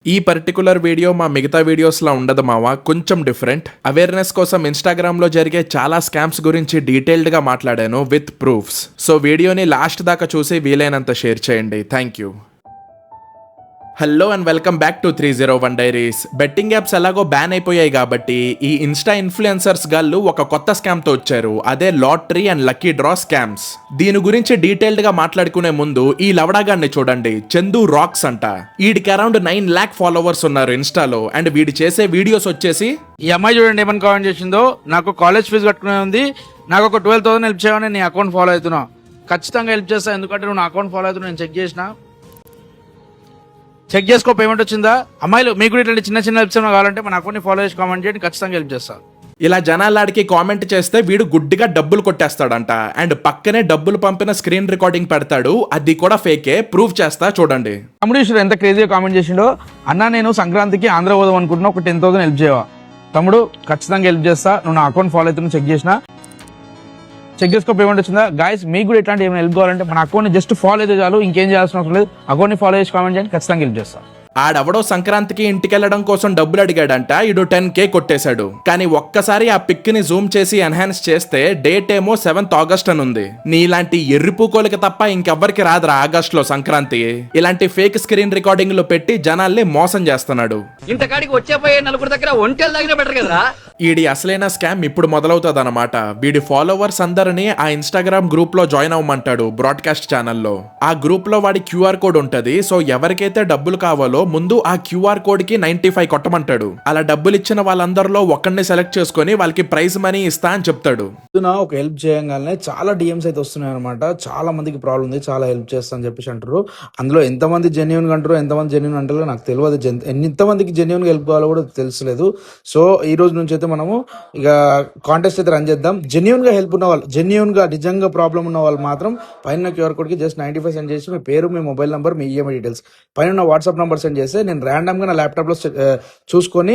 ఈ particular video మా మిగతా వీడియోస్లో ఉండదు మావా, కొంచెం డిఫరెంట్. అవేర్నెస్ కోసం ఇన్స్టాగ్రామ్లో జరిగే చాలా స్కామ్స్ గురించి డీటెయిల్డ్గా మాట్లాడాను విత్ ప్రూఫ్స్. సో వీడియోని లాస్ట్ దాకా చూసి వీలైనంత షేర్ చేయండి. Thank you. Hello and welcome back to 301 diaries. Betting apps ఎలాగో బ్యాన్ అయిపోయాయి కాబట్టి ఈ ఇన్స్టా ఇన్ఫ్లుయెన్సర్స్ గాళ్ళు ఒక కొత్త స్కామ్ తో వచ్చారు. అదే lottery and lucky draw scams. దీని గురించి డీటెయిల్డ్ గా మాట్లాడుకునే ముందు ఈ లవడాగాన్ని చూడండి, చందు రాక్స్ అంట. వీడికి అరౌండ్ 9 lakh ఫాలోవర్స్ ఉన్నారు ఇన్స్టాలో. అండ్ వీడి చేసే వీడియోస్ వచ్చేసి, ఈ అమ్మాయి చూడండి ఏమని కామెంట్ చేసిందో, నాకు కాలేజ్ ఫీజు కట్టుకునే ఉంది, నాకు ఒక 12,000 హెల్ప్ చేయమని నీ అకౌంట్ ఫాలో అవుతున్నావు. ఖచ్చితంగా హెల్ప్ చేస్తా, ఎందుకంటే నువ్వు నా అకౌంట్ ఫాలో అవుతున్నావు. నేను చెక్ చేసుకో, పేమెంట్ వచ్చిందా. అమ్మాయిలు మీకు కూడా ఇట్లాంటి చిన్న చిన్న హెల్ప్స్ ఏమైనా కావాలంటే మన అకౌంట్ని ఫాలో చేసి కామెంట్ చేయండి, ఖచ్చితంగా హెల్ప్ చేస్తాను. ఇలా జనాలాడికి కామెంట్ చేస్తే వీడు గుడ్డిగా డబ్బులు కొట్టేస్తాడంట. అండ్ పక్కనే డబ్బులు పంపిన స్క్రీన్ రికార్డింగ్ పెడతాడు, అది కూడా ఫేకే. ప్రూవ్ చేస్తా చూడండి. తమ్ముడు ఎంత క్రేజీగా కామెంట్ చేసిండో, అన్న నేను సంక్రాంతికి ఆంధ్ర పోదాం అనుకుంటున్నా, ఒక 10,000 హెల్ప్ చేయవా. తమ్ముడు ఖచ్చితంగా హెల్ప్ చేస్తా, నువ్వు నా అకౌంట్ ఫాలో అవుతున్నా, చెక్ చేసుకో, పేమెంట్ వచ్చిందా. గాయస్ మీకు కూడా ఇట్లాంటి ఏమైనా హెల్ప్ కావాలంటే మన అకౌంట్ని జస్ట్ ఫాలో అయితే చాలు, ఇంకేం చేయాల్సిన అవసరం లేదు. అకౌంట్ని ఫాలో చేసి కామెంట్ చేయండి, ఖచ్చితంగా హెల్ప్ చేస్తా. ఆడెవడో సంక్రాంతికి ఇంటికెళ్లడం కోసం డబ్బులు అడిగాడంట, ఇడు 10K కొట్టేశాడు. కానీ ఒక్కసారి ఆ పిక్ ని జూమ్ చేసి ఎన్హాన్స్ చేస్తే డేట్ ఏమో 7th August అని ఉంది. నీలాంటి ఎర్రిపూకోలకి తప్ప ఇంకెవ్వరికి రాదురా ఆగస్ట్ లో సంక్రాంతి. ఇలాంటి ఫేక్ స్క్రీన్ రికార్డింగ్ లో పెట్టి జనాల్ని మోసం చేస్తున్నాడు. ఇంతకాడికి వచ్చేపోయే నలుగురు దగ్గర ఒంటెలు దగ్గర బెటర్ కదరా. ఈడి అసలైన స్కామ్ ఇప్పుడు మొదలవుతుంది అనమాట. వీడి ఫాలోవర్స్ అందరినీ ఆ ఇన్స్టాగ్రామ్ గ్రూప్ లో జాయిన్ అవ్వమంటాడు బ్రాడ్కాస్ట్ ఛానల్లో. ఆ గ్రూప్ లో వాడి QR కోడ్ ఉంటది. సో ఎవరికైతే డబ్బులు కావాలో ముందు ఆ QR కోడ్ కి 95 కొట్టమంటాడు. అలా డబ్బులు ఇచ్చిన వాళ్ళందరిలో ఒక్కడిని సెలెక్ట్ చేసుకుని వాళ్ళకి ప్రైజ్ మనీ ఇస్తా అని చెప్తాడు. ఒక హెల్ప్ చేయగానే చాలా DMs అయితే వస్తున్నాయి అనమాట. చాలా మందికి ప్రాబ్లం ఉంది, చాలా హెల్ప్ చేస్తా అని చెప్పేసి అంటారు. అందులో ఎంతమంది జెన్యున్ గా అంటారు, ఎంతమంది జెన్యున్ అంటారో నాకు తెలియదు. ఎంతమందికి జెన్యున్ గా హెల్ప్ కావాలో కూడా తెలుసలేదు. సో ఈ రోజు నుంచి అయితే మనము ఇక కాంటెస్ట్ అయితే రన్ చేద్దాం. జెన్యున్ గా హెల్ప్ ఉన్న వాళ్ళు, జెన్యున్ గా నిజంగా ప్రాబ్లం ఉన్న వాళ్ళు మాత్రం పైన QR కోడ్ కి జస్ట్ 95 సెండ్ చేసి మీ పేరు, మీ మొబైల్ నంబర్, మీ EMI డీటెయిల్స్, పైన వాట్సాప్ నంబర్ సెండ్ చేస్తే నేను ర్యాండమ్ గా నా ల్యాప్టాప్ లో చూసుకొని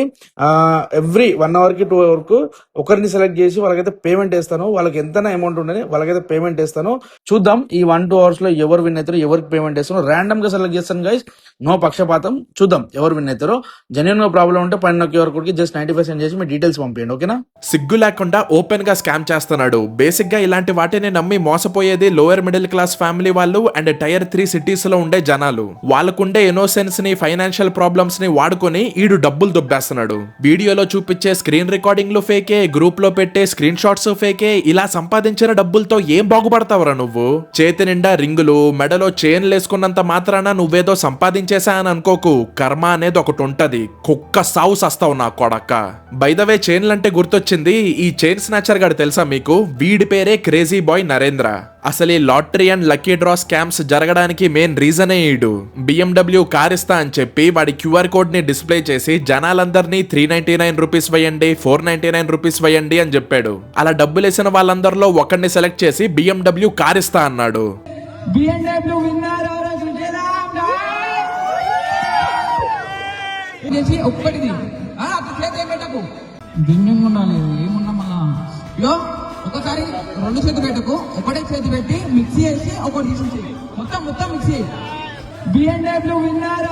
ఎవ్రీ 1 hour కి 2 hour కు ఒకరిని సెలెక్ట్ చేసి వాళ్ళకైతే పేమెంట్ వేస్తాను. వాళ్ళకి ఎంత అమౌంట్ ఉండని వాళ్ళకైతే పేమెంట్ వేస్తాను. చూద్దాం ఈ 1-2 hours లో ఎవరు విన్ అవుతారో, ఎవరికి పేమెంట్ వేస్తాను. ర్యాండమ్ గా సెలెక్ట్ చేస్తాను గైస్, నో పక్షపాతం. చూద్దాం ఎవరు విన్ అవుతారో. జెన్యున్ గా ప్రాబ్లం ఉంటే పైన QR కోడ్ కి జస్ట్ 95 సెండ్ చేసి మీ డీటెయిల్స్ పంపించండి, ఓకేనా. సిగ్గు లేకుండా ఓపెన్ గా స్కామ్ చేస్తున్నాడు. బేసిక్ గా ఇలాంటి వాటిని నమ్మి మోసపోయేది లోయర్ మిడిల్ క్లాస్ ఫ్యామిలీ వాళ్ళు అండ్ Tier 3 సిటీస్ లో ఉండే జనాలు. వాళ్ళకుండే ఇన్నోసెన్స్ ని, ఫైనాన్షియల్ ప్రాబ్లమ్స్ ని వాడుకొని ఈడు డబ్బులు దొబ్బేస్తున్నాడు. వీడియోలో చూపించే స్క్రీన్ రికార్డింగ్ లో ఫేకే, గ్రూప్ లో పెట్టే స్క్రీన్ షాట్స్ ఫేకే. ఇలా సంపాదించిన డబ్బులతో ఏం బాగుపడతావరా నువ్వు? చేతి నిండా రింగులు, మెడలో చైన్లు వేసుకున్నంత మాత్రాన నువ్వేదో సంపాదించేసా అని అనుకోకు. కర్మ అనేది ఒకటి ఉంటది. కుక్క సావు సస్తావు నా కొడక్క. బై ద వే చైన్లు అంటే గుర్తొచ్చింది, ఈ చైన్ స్నాచర్ గాడు తెలుసా మీకు? వీడి పేరే క్రేజీ బాయ్ నరేంద్ర. అసలు ఈ lottery and lucky draw scams జరగడానికి మెయిన్ రీజనే ఈడు. BMW కార్ ఇస్తా అని చెప్పి వాడి QR కోడ్ ని డిస్ప్లే చేసి జనాలందరినీ 399 రూపీస్ వేయండి, 499 రూపీస్ వేయండి అని చెప్పాడు. అలా డబ్బులు వేసిన వాళ్ళందరిలో ఒకరిని సెలెక్ట్ చేసి BMW కార్ ఇస్తా అన్నాడు. ఒకసారి 2 చేతులు పెట్టకు, ఒకటే చేతి పెట్టి మిక్సీ వేసి ఒకటి తీసి మొత్తం మిక్సీ. BMW విన్నర్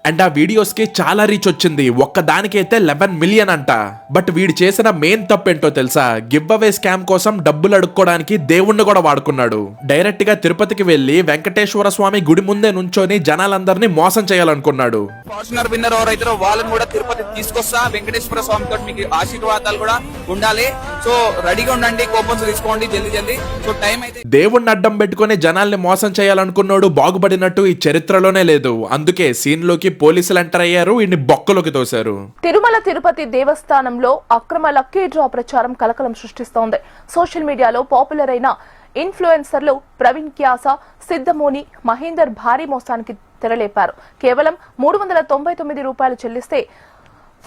అండ్ ఆ వీడియోస్ కి చాలా రీచ్ వచ్చింది. ఒక్కదానికైతే 11 million అంట. బట్ వీడు చేసిన మెయిన్ తప్పేంటో తెలుసా? గివ్ అవే స్కామ్ కోసం డబ్బులు అడుక్కోవడానికి దేవుణ్ణి కూడా వాడుకున్నాడు. డైరెక్ట్ గా తిరుపతికి వెళ్లి వెంకటేశ్వర స్వామి గుడి ముందే నుంచొని జనాలందరినీ మోసం చేయాలనుకున్నాడు. ఫార్చునర్ విన్నర్ ఎవరైతారో వాళ్ళని కూడా తిరుపతి తీసుకొస్తా, వెంకటేశ్వర స్వామి తోటి మీకు ఆశీర్వాదాలు కూడా ఉండాలి. సో రెడీగా ఉండండి, కూపన్స్ తీసుకోండి జల్దీ. సో టైం అయితే దేవుణ్ణి అడ్డం పెట్టుకుని జనాల్ని మోసం చేయాలనుకున్నాడు. బాగుపడినట్టు ఈ చరిత్రలోనే లేదు. అందుకే సీన్ లోకి పోలీసులు ఎంటర్ అయ్యారు, ఇన్ని బొక్కలోకి తోశారు. తిరుమల తిరుపతి దేవస్థానంలో అక్రమ లక్కీ డ్రా ప్రచారం కలకలం సృష్టిస్తోంది. సోషల్ మీడియాలో పాపులర్ అయిన ఇన్ఫ్లుయెన్సర్లు ప్రవీణ్ క్యాస, సిద్ధమోని, మహేందర్ భారీ మోసానికి తెరలేపారు. కేవలం 399 రూపాయలు చెల్లిస్తే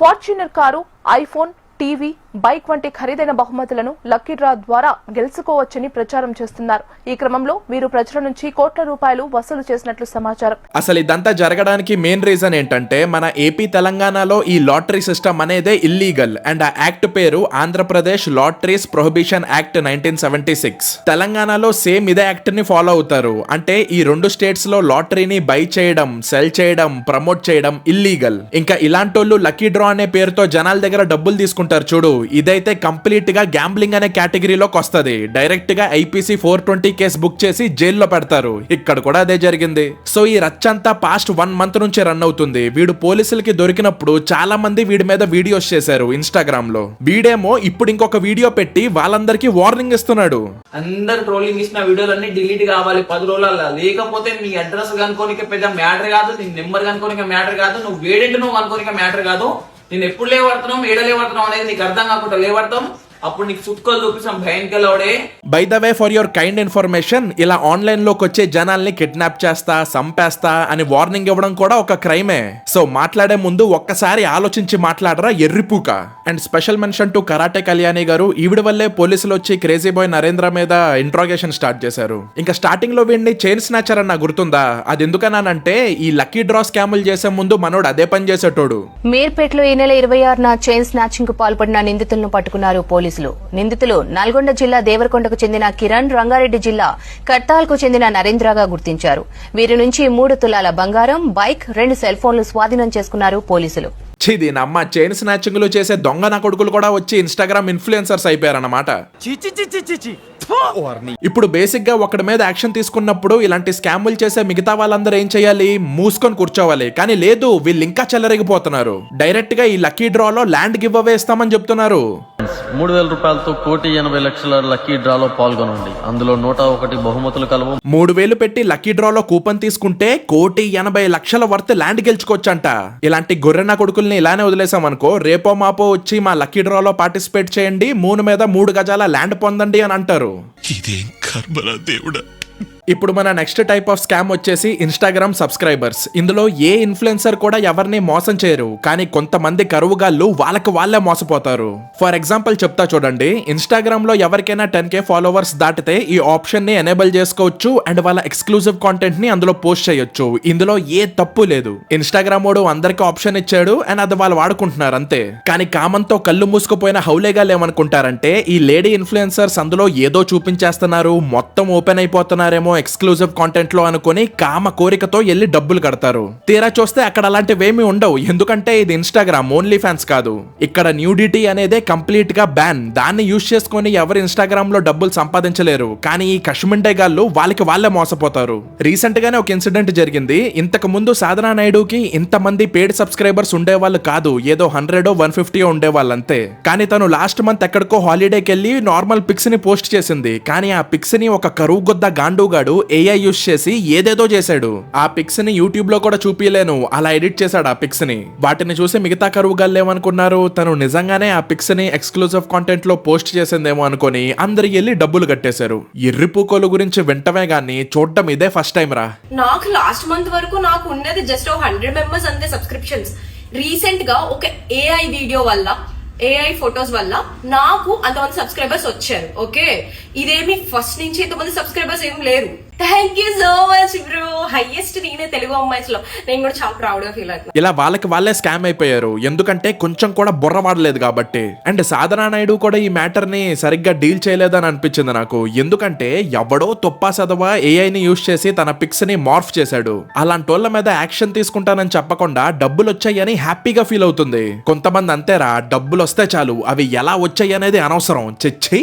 Fortuner car, iPhone, TV, bike వంటి ఖరీదైన బహుమతులను లక్కీ డ్రా ద్వారా గెలుచుకోవచ్చని ప్రచారం చేస్తున్నారు. ఈ క్రమంలో వీరు ప్రజల నుంచి కోట్ల రూపాయలు వసూలు చేసినట్లు సమాచారం. అసలు ఇదంతా జరగడానికి మెయిన్ రీజన్ ఏంటంటే మన ఏపీ తెలంగాణలో ఈ లాటరీ సిస్టమ్ అనేదే ఇల్లీగల్ అండ్ ఆ యాక్ట్ పేరు ఆంధ్రప్రదేశ్ లాటరీస్ ప్రొహిబిషన్ యాక్ట్ 1976. తెలంగాణలో సేమ్ ఇదే యాక్ట్ ని ఫాలో అవుతారు. అంటే ఈ రెండు స్టేట్స్ లో లాటరీని బై చేయడం, సెల్ చేయడం, ప్రమోట్ చేయడం ఇల్లీగల్. ఇంకా ఇలాంటోళ్ళు లక్కీ డ్రా అనే పేరుతో జనాల దగ్గర డబ్బులు తీసుకుంటారు చూడు, ఇదైతే కంప్లీట్ గా గ్యాంబ్లింగ్ అనే కేటగిరీలోకి వస్తది. డైరెక్ట్ గా ఐపీసీ 420 కేసు బుక్ చేసి జైల్లో పెడతారు. ఇక్కడ కూడా అదే జరిగింది. సో ఈ రచ్చంతా పాస్ట్ 1 మంత్ నుంచి రన్ అవుతుంది. వీడు పోలీసులకి దొరికినప్పుడు చాలా మంది వీడి మీద వీడియోస్ చేశారు ఇన్స్టాగ్రామ్ లో. వీడేమో ఇప్పుడు ఇంకొక వీడియో పెట్టి వాళ్ళందరికీ వార్నింగ్ ఇస్తున్నాడు. అందరు ట్రోలింగ్ ఇచ్చిన వీడియోలన్నీ డిలీట్ కావాలి 10 రోజులలో, లేకపోతే నీ అడ్రస్ కనుకోనిక పెద్ద మ్యాటర్ కాదు, నీ నెంబర్ కనుకోనిక మ్యాటర్ కాదు, నువ్వు వేడేంటి నువ్వు కనుకోనిక మ్యాటర్ కాదు, నేను ఎప్పుడు లేవడుతున్నాం ఏడ లేవడుతున్నాం అనేది నీకు అర్థం కాకుండా లేవడతాం. అప్పుడు నీకు చుక్కలు చూపిస్తాం భయంకరవుడే. By the way for your kind information, ఇలా ఆన్లైన్ లోకి వచ్చే జనాల్ని కిడ్నాప్ చేస్తా, సంపేస్తా అని వార్నింగ్ ఇవ్వడం కూడా ఒక క్రైమే. సో మాట్లాడే ముందు ఒక్కసారి ఆలోచించి మాట్లాడరా ఎర్రిపూక. And special mention to karate Kalyani garu. ఈవిడ వల్లే పోలీసులు వచ్చి క్రేజీ బాయ్ నరేంద్ర మీద ఇంట్రాగేషన్ స్టార్ట్ చేశారు. ఇంకా స్టార్టింగ్ లో వీడిని చైన్ స్నాచర్ అన్న గుర్తుందా? అది ఎందుకన్నానంటే ఈ లక్కీ డ్రా స్కాములు చేసే ముందు మనోడు అదే పని చేసేటోడు. మీర్పేటలో ఈ నెల 26న చైన్ స్నాచింగ్ కు పాల్పడిన నిందితులను పట్టుకున్నారు పోలీసులు. నిందితులు నల్గొండ జిల్లా దేవరకొండకు చెందిన కిరణ్, రంగారెడ్డి జిల్లా కట్టాల్కు చెందిన నరేంద్రగా గుర్తించారు. వీరి నుంచి 3 తులాల బంగారం, బైక్, 2 సెల్ ఫోన్లు స్వాధీనం చేసుకున్నారు పోలీసులు. దీనమ్మ చైన్ స్నాచింగ్ లు చేసే దొంగ నా కొడుకులు కూడా వచ్చి ఇన్స్టాగ్రామ్ ఇన్ఫ్లుయెన్సర్స్ అయిపోయారన్నమాట. ఇప్పుడు బేసిక్ గా ఒకటి మీద యాక్షన్ తీసుకున్నప్పుడు ఇలాంటి స్కాములు చేసే మిగతా వాళ్ళందరూ ఏం చేయాలి? మూసుకొని కూర్చోవాలి. కానీ లేదు, వీళ్ళు ఇంకా చెలరేగిపోతున్నారు. డైరెక్ట్ గా ఈ లక్కీ డ్రాలో ల్యాండ్ గివ్ అవే ఇస్తామని చెప్తున్నారు. 3,000 రూపాయలతో 1,80,00,000 లక్కీ డ్రాలో పాల్గొనండి. అందులో 101 బహుమతులు కలవు. 3,000 పెట్టి లక్కీ డ్రాలో కూపన్ తీసుకుంటే 1,80,00,000 వర్త్ ల్యాండ్ గెలుచుకోవచ్చంట. ఇలాంటి గొర్రెన కొడుకుల్ని ఇలానే వదిలేసాం అనుకో, రేపో మాపో వచ్చి మా లక్కీ డ్రాలో పార్టిసిపేట్ చేయండి, 3 మీద 3 గజాల ల్యాండ్ పొందండి అని అంటారు. ఇదేం కర్మరా దేవుడా. ఇప్పుడు మన నెక్స్ట్ టైప్ ఆఫ్ స్కామ్ వచ్చేసి ఇన్స్టాగ్రామ్ సబ్స్క్రైబర్స్. ఇందులో ఏ ఇన్ఫ్లుయెన్సర్ కూడా ఎవరిని మోసం చేయరు, కానీ కొంతమంది కరువుగాళ్ళు వాళ్ళకి వాళ్ళే మోసపోతారు. ఫర్ ఎగ్జాంపుల్ చెప్తా చూడండి. ఇన్స్టాగ్రామ్ లో ఎవరికైనా 10K ఫాలోవర్స్ దాటితే ఈ ఆప్షన్ ని ఎనేబుల్ చేసుకోవచ్చు అండ్ వాళ్ళ ఎక్స్క్లూజివ్ కాంటెంట్ ని అందులో పోస్ట్ చేయొచ్చు. ఇందులో ఏ తప్పు లేదు. ఇన్స్టాగ్రామ్ వాడు అందరికి ఆప్షన్ ఇచ్చాడు అండ్ అది వాళ్ళు వాడుకుంటున్నారు అంతే. కానీ కామంతో కళ్ళు మూసుకుపోయిన హౌలేగాలు ఏమనుకుంటారంటే ఈ లేడీ ఇన్ఫ్లుయెన్సర్స్ అందులో ఏదో చూపించేస్తున్నారు, మొత్తం ఓపెన్ అయిపోతున్నారేమో ఎక్స్క్లూజివ్ కాంటెంట్ లో అనుకుని కామ కోరికతో ఎల్లి డబ్బులు కడతారు. తీరా చూస్తే అక్కడ అలాంటివేమీ ఉండవు. ఎందుకంటే ఇది ఇన్స్టాగ్రామ్, ఓన్లీ ఫ్యాన్స్ కాదు. ఇక్కడ న్యూడిటీ అనేదే కంప్లీట్ గా బ్యాన్. దాన్ని యూజ్ చేసుకుని ఎవరు ఇన్స్టాగ్రామ్ లో డబ్బులు సంపాదించలేరు. కానీ ఈ కశ్మిండే గాళ్ళు వాళ్ళకి వాళ్ళే మోసపోతారు. రీసెంట్ గానే ఒక ఇన్సిడెంట్ జరిగింది. ఇంతకు ముందు సాధనా నాయుడుకి ఇంతమంది పెయిడ్ సబ్స్క్రైబర్స్ ఉండేవాళ్ళు కాదు, ఏదో 100 150 ఉండేవాళ్ళు అంతే. కానీ తను లాస్ట్ మంత్ ఎక్కడికో హాలిడేకి వెళ్ళి నార్మల్ పిక్స్ ని పోస్ట్ చేసింది. కానీ ఆ పిక్స్ ని ఒక కరువు గొద్ద గాండుగాడు ఏఐ యూజ్ చేసి ఏదేదో చేశాడు. ఆ పిక్స్ ని యూట్యూబ్ లో కూడా చూపిలేను, అలా ఎడిట్ చేశాడు ఆ పిక్స్ ని. వాటిని చూసి మిగతా కరువుగాళ్ళు ఏమనుకున్నారు, తను నిజంగానే ఆ పిక్స్ ని ఎక్స్క్లూజివ్ కాంటెంట్ లో పోస్ట్ చేసిందేమో అనుకుని అందరికి వెళ్ళి డబ్బులు కట్టేశారు. ఎర్రిపూకోలు గురించి వింటమే గానీ చూడటం ఇదే ఫస్ట్ టైం రా. నాకు లాస్ట్ మంత్ వరకు నాకు ఉన్నది జస్ట్ 100 మెంబర్స్ అంతే సబ్స్క్రిప్షన్స్. రీసెంట్ గా ఒక ఏఐ వీడియో వల్ల, ఏఐ ఫొటోస్ వల్ల నాకు అంతమంది సబ్స్క్రైబర్స్ వచ్చారు. ఓకే, ఇదేమి ఫస్ట్ నుంచి ఇంతమంది సబ్స్క్రైబర్స్ ఏం లేరు. Thank you so much bro. Highest నేనే తెలుగు అమ్మాయిస్ లో. నేను కూడా చాలా ప్రౌడ్ గా ఫీల్ అవుతున్నా. ఇలా వాళ్ళకి వాళ్ళే స్కామ్ అయిపోయారు. ఎందుకంటే కొంచెం కూడా బుర్ర వాడలేదు కాబట్టి. అండ్ సాధనా నాయుడు కూడా ఈ మ్యాటర్ ని సరిగ్గా డీల్ చేయలేదని అనిపించింది నాకు. ఎందుకంటే ఎవడో తొప్పా సదవా ఏఐని యూజ్ చేసి తన పిక్స్ ని మార్ఫ్ చేశాడు. అలాంటి వాళ్ళ మీద యాక్షన్ తీసుకుంటానని చెప్పకుండా డబ్బులు వచ్చాయని హ్యాపీగా ఫీల్ అవుతుంది. కొంతమంది అంతేరా, డబ్బులు వస్తే చాలు, అవి ఎలా వచ్చాయి అనేది అనవసరం. చిచ్చి.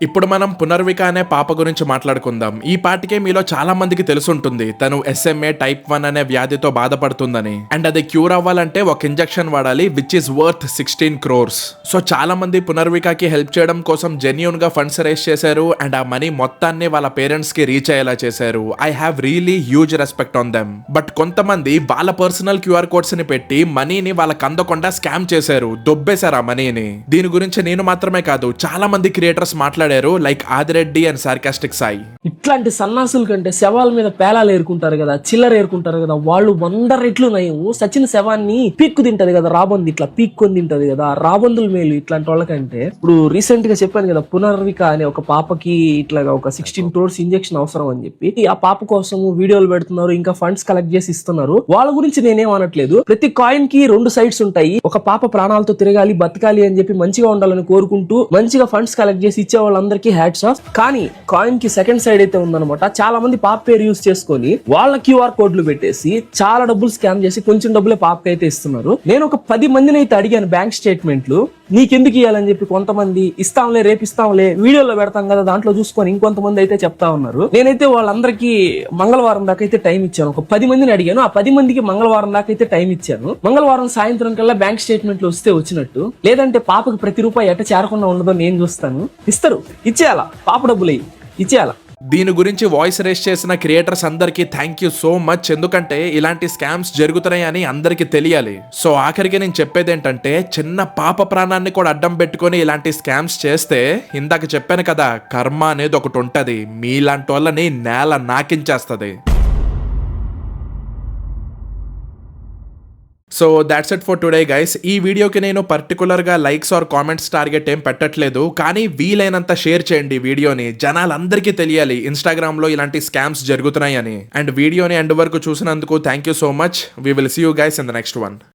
ఇప్పుడు మనం పునర్విక అనే పాప గురించి మాట్లాడుకుందాం. ఈ పాటికే మీలో చాలా మందికి తెలుసుంటుంది తను SMA type 1 అనే వ్యాధితో బాధపడుతుందని. అండ్ అది క్యూర్ అవ్వాలంటే ఒక ఇంజెక్షన్ వాడాలి, which is worth 16 crores. So చాలా మంది పునర్వికకి హెల్ప్ చేయడం కోసం జెన్యూన్ గా ఫండ్స్ రేస్ చేశారు అండ్ ఆ మనీ మొత్తాన్ని వాళ్ళ పేరెంట్స్ కి రీచ్ అయ్యేలా చేశారు. I have really huge respect on them. But కొంతమంది వాళ్ళ పర్సనల్ QR కోడ్స్ ని పెట్టి మనీని వాళ్ళకి అందకుండా స్కామ్ చేశారు, దొబ్బేశారు ఆ మనీని. దీని గురించి నేను మాత్రమే కాదు చాలా మంది క్రియేటర్స్ మాట్లాడారు. మాట్లాడారు like Adireddy and sarcastic Sai. ఇట్లాంటి సన్నాసుల కంటే శవాల మీద పేలాలు ఏరుకుంటారు కదా, చిల్లర ఏరుకుంటారు కదా, వాళ్ళు 100 రెట్లు నయం. సచిన శవాన్ని పీక్కు తింటది కదా రాబందు, ఇట్లా పీక్కొని తింటది కదా, రాబందుల మేలు ఇట్లాంటి వాళ్ళకంటే. ఇప్పుడు రీసెంట్ గా చెప్పాను కదా, పునర్విక అనే ఒక పాపకి ఇట్లాగా ఒక 16 crores ఇంజెక్షన్ అవసరం అని చెప్పి ఆ పాప కోసం వీడియోలు పెడుతున్నారు, ఇంకా ఫండ్స్ కలెక్ట్ చేసి ఇస్తున్నారు. వాళ్ళ గురించి నేనేం అనట్లేదు. ప్రతి కాయిన్ కి 2 sides ఉంటాయి. ఒక పాప ప్రాణాలతో తిరగాలి, బతకాలి అని చెప్పి మంచిగా ఉండాలని కోరుకుంటూ మంచిగా ఫండ్స్ కలెక్ట్ చేసి ఇచ్చే వాళ్ళందరికీ హ్యాట్స్ ఆఫ్. కానీ కాయిన్ కి సెకండ్ సైడ్ అయితే ఉందన్నమాట. చాలా మంది పాప పేరు యూజ్ చేసుకొని వాళ్ళ QR కోడ్లు పెట్టేసి చాలా డబ్బులు స్కామ్ చేసి కొంచెం డబ్బులే పాపకి అయితే ఇస్తున్నారు. నేను ఒక 10 మందిని అయితే అడిగాను బ్యాంక్ స్టేట్మెంట్లు నీకెందుకు ఇవ్వాలని చెప్పి. కొంతమంది ఇస్తాంలే, రేపిస్తాంలే, వీడియోలో పెడతాం కదా దాంట్లో చూసుకొని ఇంకొంతమంది అయితే చెప్తా ఉన్నారు. నేనైతే వాళ్ళందరికీ మంగళవారం దాకా అయితే టైం ఇచ్చాను. ఒక 10 మందిని అడిగాను. ఆ 10 మందికి మంగళవారం దాకా అయితే టైం ఇచ్చాను. మంగళవారం సాయంత్రం కల్లా బ్యాంక్ స్టేట్మెంట్లు వస్తే వచ్చినట్టు, లేదంటే పాపకి ప్రతి రూపాయి ఎట్ట చేరకుండా ఉండదో నేను చూస్తాను. ఇస్తారు, ఇచ్చేయాలా, పాప డబ్బులు ఇచ్చేయాలా. దీని గురించి వాయిస్ రేస్ చేసిన క్రియేటర్స్ అందరికీ థ్యాంక్ యూ సో మచ్. ఎందుకంటే ఇలాంటి స్కామ్స్ జరుగుతున్నాయని అందరికీ తెలియాలి. సో ఆఖరికి నేను చెప్పేది ఏంటంటే, చిన్న పాప ప్రాణాన్ని కూడా అడ్డం పెట్టుకొని ఇలాంటి స్కామ్స్ చేస్తే, ఇందాక చెప్పాను కదా, కర్మ అనేది ఒకటి ఉంటది, మీలాంటి వాళ్ళని నేల నాకించేస్తుంది. So that's it for today guys. ఈ వీడియోకి నేను పర్టికులర్గా లైక్స్ ఆర్ కామెంట్స్ టార్గెట్ ఏం పెట్టట్లేదు, కానీ వీలైనంత షేర్ చేయండి వీడియోని. జనాలందరికీ తెలియాలి ఇన్స్టాగ్రామ్లో ఇలాంటి స్కామ్స్ జరుగుతున్నాయని. అండ్ వీడియోని ఎండ్ వరకు చూసినందుకు thank you so much. We will see you guys in the next one.